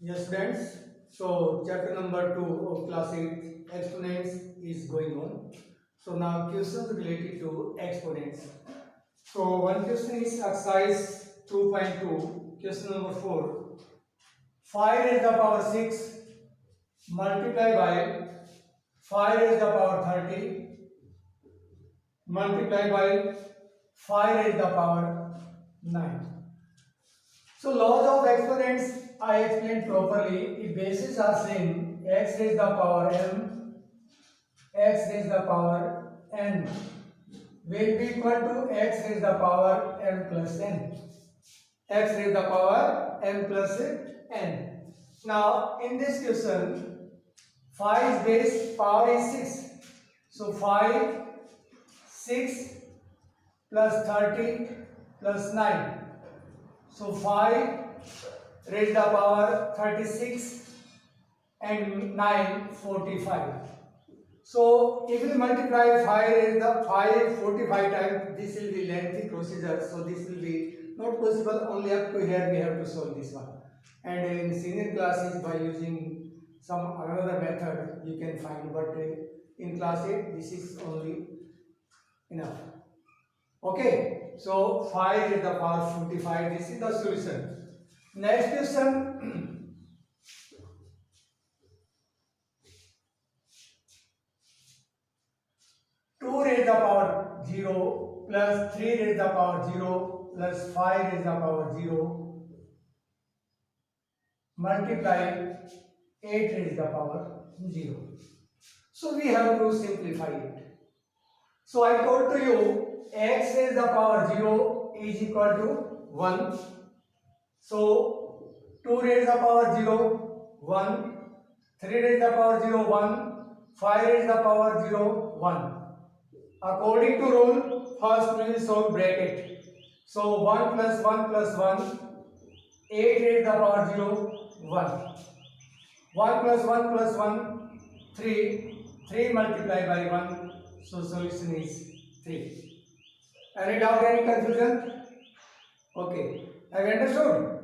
Yes, friends. So, chapter number 2 of class 8 exponents is going on. So, now questions related to exponents. So, one question is exercise 2.2, question number 4. 5 raised to the power 6 multiply by 5 raised to the power 30 multiply by 5 raised to the power 9. So laws of exponents I explained properly. If bases are same, x raised to the power m, x raised to the power n will be equal to x raised to the power m plus n. X raised to the power m plus n. Now in this question, 5 is base, power is 6. So 5, 6 plus 30 plus 9. So 5 raised to the power 36 and 9 45. So if we multiply 5 raised to the 5 45 times, this will be lengthy procedure. So this will be not possible. Only up to here we have to solve this one. And in senior classes by using some another method you can find. But in class 8 this is only enough. Okay. So 5 raised to the power 45. This is the solution. Next question. 2 raised to the power 0 plus 3 raised to the power 0 plus 5 raised to the power 0 multiply 8 raised to the power 0. So we have to simplify it. So I told to you x raised to the power 0 is equal to 1. So 2 raised to the power 0 1, 3 raised to the power 0 1, 5 raised to the power 0 1. According to rule, first we will solve bracket. So 1 plus 1 plus 1, 8 raised to the power 0, 1. 1 plus 1 plus 1, 3. 3 multiplied by 1. So solution is 3. Any doubt, any confusion? Okay. Have you understood?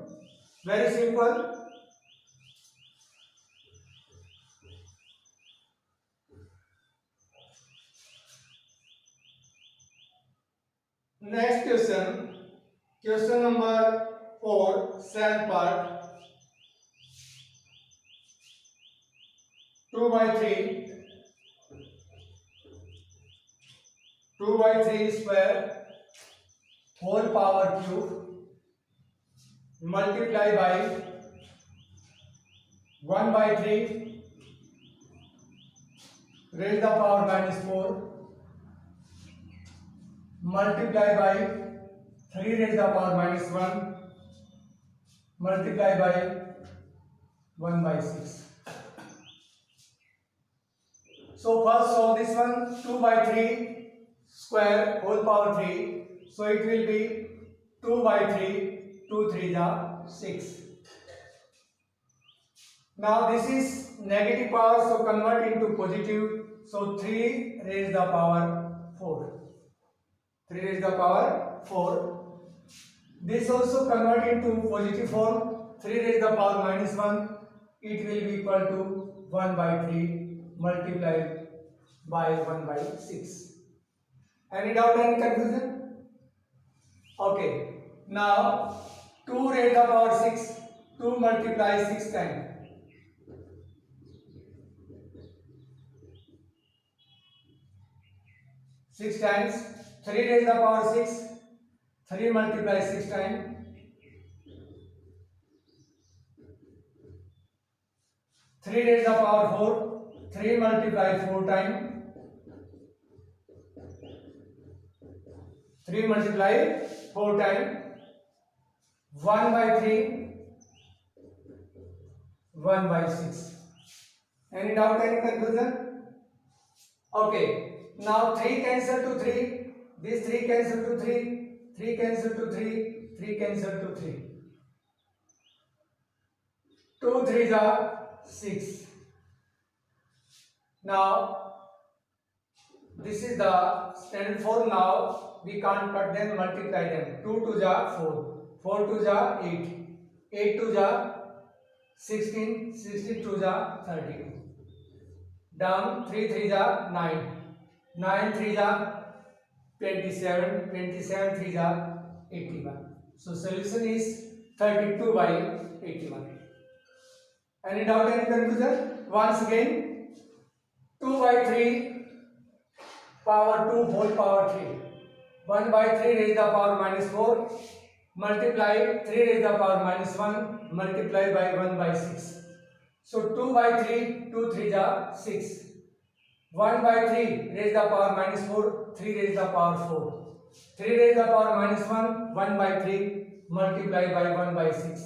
Very simple. Next question. Question number 4, second part. 2 by 3. 2 by 3 square whole power cube multiply by 1 by 3 raised to the power minus 4 multiply by 3 raised to the power minus 1 multiply by 1 by 6. So first solve this one. 2 by 3 square whole power 3. So it will be 2 by 3. 2 3 is 6. Now this is negative power, so convert into positive. So 3 raised to the power 4. 3 raised to the power 4. This also convert into positive form. 3 raised to the power minus 1. It will be equal to 1 by 3 multiplied by 1 by 6. Any doubt, any confusion? Okay. Now 2 raised to the power 6. 2 multiply 6 times. 6 times 3 raised to the power 6. 3 multiply 6 times. 3 raised to the power 4. 3 multiply 4 times. 3 multiply 4 times. 1 by 3. 1 by 6. Any doubt, any confusion? Okay. Now 3 cancel to 3. This 3 cancel to 3. 3 cancel to 3. 3 cancel to 3. 2 3s are 6. Now this is the standard form. Now we can't cut them, multiply them. 2 2s are 4. 4 2s are 8. 8 2s are 16, 16 2 जा 32. Down 3 3 जा 9, 9 3 जा 27, 27 3 जा 81. So solution is 32 by 81. Any doubt, any confusion? Once again, 2 by 3 power 2 whole power 3. 1 by 3 raised the power minus 4 multiply 3 raised the power minus 1 multiply by 1 by 6. So 2 by 3, 2 3 ja 6. 1 by 3 raised the power minus 4, 3 raised the power 4. 3 raised the power minus 1, 1 by 3 multiply by 1 by 6.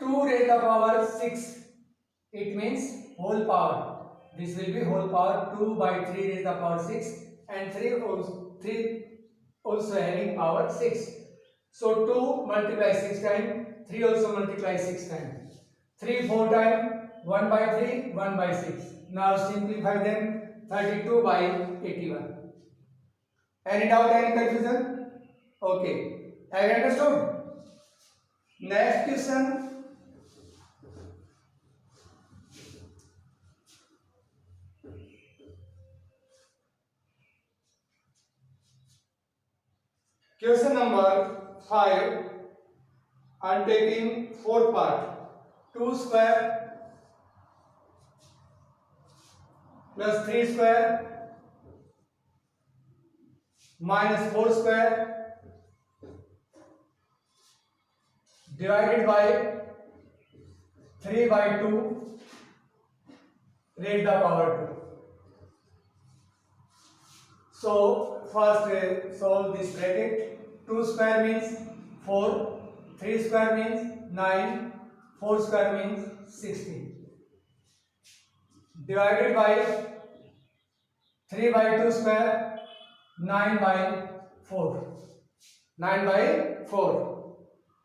2 raised the power 6, it means whole power. This will be whole power. 2 by 3 raised the power 6 and 3 also having power 6. So 2 multiply 6 times, 3 also multiply 6 times. 3 4 times, 1 by 3, 1 by 6. Now simplify them, 32 by 81. Any doubt, any confusion? Okay. Have you understood? Next question. Question number 5. I am taking 4 part. 2 square plus 3 square minus 4 square divided by 3 by 2 raised the power 2. So first solve this bracket. 2 square means 4, 3 square means 9, 4 square means 16. Divided by 3 by 2 square, 9 by 4. 9 by 4.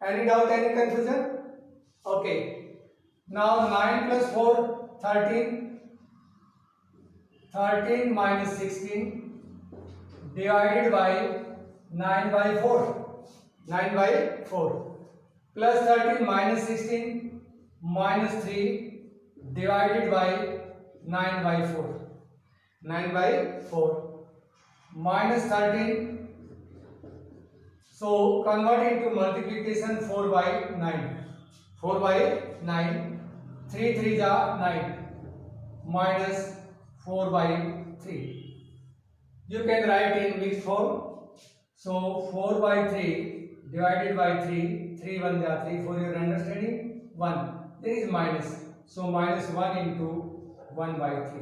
Any doubt, any confusion? Okay. Now 9 plus 4, 13. 13 minus 16 divided by 9 by 4. 9 by 4. Plus 13 minus 16 minus 3 divided by 9 by 4. 9 by 4. Minus 13. So convert into multiplication 4 by 9. 4 by 9. 3 3 ja 9. Minus 4 by 3. You can write in mixed form. So 4 by 3 divided by 3. 3 1 ja 3. For your understanding, 1. There is minus. So minus 1 into 1 by 3.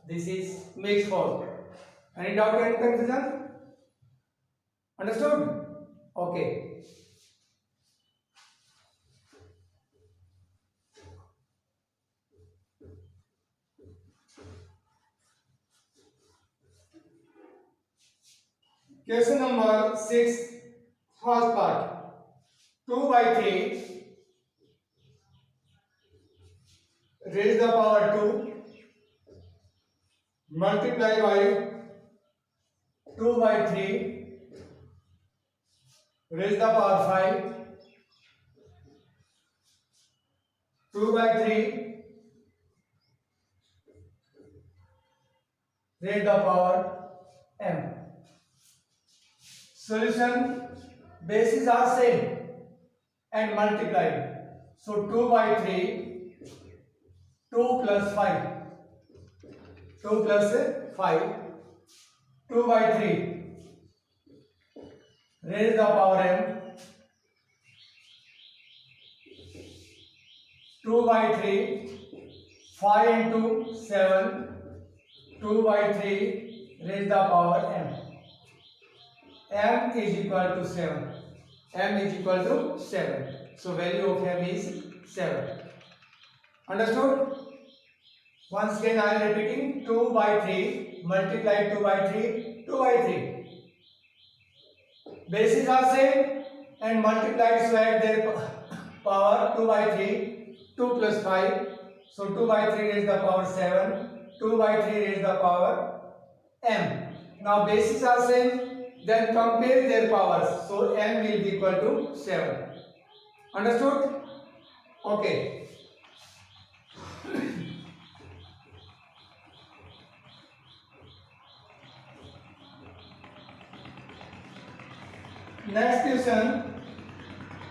This is mixed form. Any doubt, any confusion? Understood? Okay. Question number 6, first part. 2 by 3 raised the power 2 multiply by 2 by 3 raised the power 5. 2 by 3 raised the power m. Solution, bases are same and multiplied. So 2 by 3, 2 plus 5. 2 plus 5. 2 by 3 raise the power m. 2 by 3, 5 into 7. 2 by 3 raise the power m. M is equal to 7. M is equal to 7. So value of m is 7. Understood? Once again I am repeating. 2 by 3 multiply 2 by 3. 2 by 3. Bases are same and multiplied, so add their power. 2 by 3. 2 plus 5. So 2 by 3 raised the power 7. 2 by 3 raised the power m. Now bases are same. Then compare their powers. So m will be equal to 7. Understood? Okay. Okay. Next question.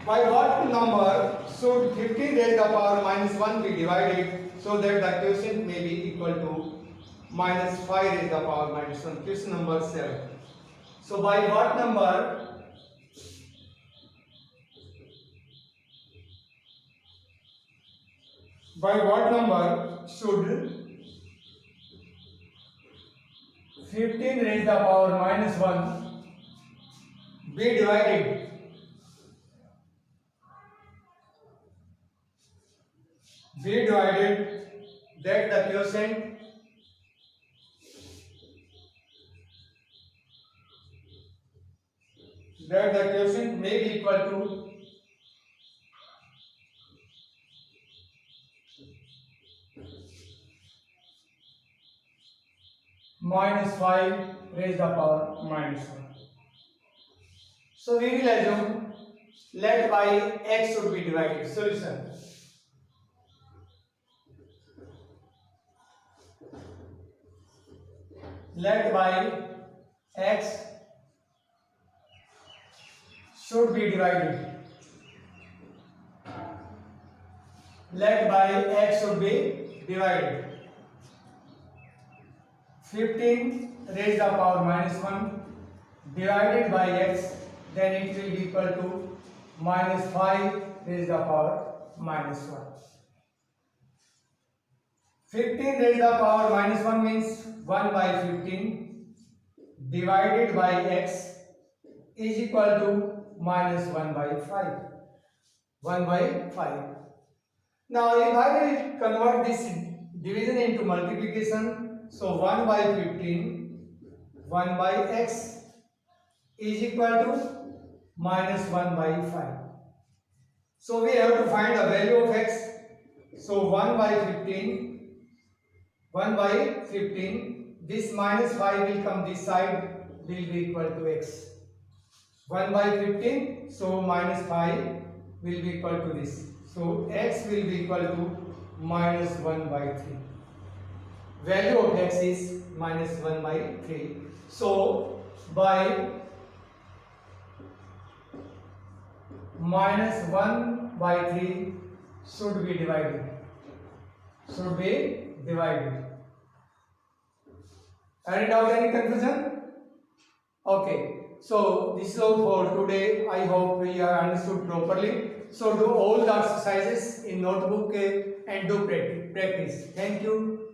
By what number should 15 raised to the power minus 1 be divided so that the quotient may be equal to minus 5 raised to the power minus 1? Question number 7. So by what number should 15 raised to the power minus 1 be divided that the quotient may be equal to minus 5 raised to the power minus 1. So we will assume let by x should be divided. Solution. Let by x should be divided. Let by x should be divided. 15 raised to the power minus 1 divided by x, then it will be equal to minus 5 raised to the power minus 1. 15 raised to the power minus 1 means 1 by 15 divided by x is equal to minus 1 by 5. 1 by 5. Now if I will convert this division into multiplication, so 1 by 15, 1 by x is equal to minus 1 by 5. So we have to find the value of x. So 1 by 15, this minus 5 will come this side, will be equal to x. 1 by 15, so minus 5 will be equal to this. So x will be equal to minus 1 by 3. Value of x is minus 1 by 3. So by minus 1 by 3 should be divided. Any doubt, any confusion? Okay. So this is all for today. I hope we are understood properly. So do all the exercises in notebook and do practice. Thank you.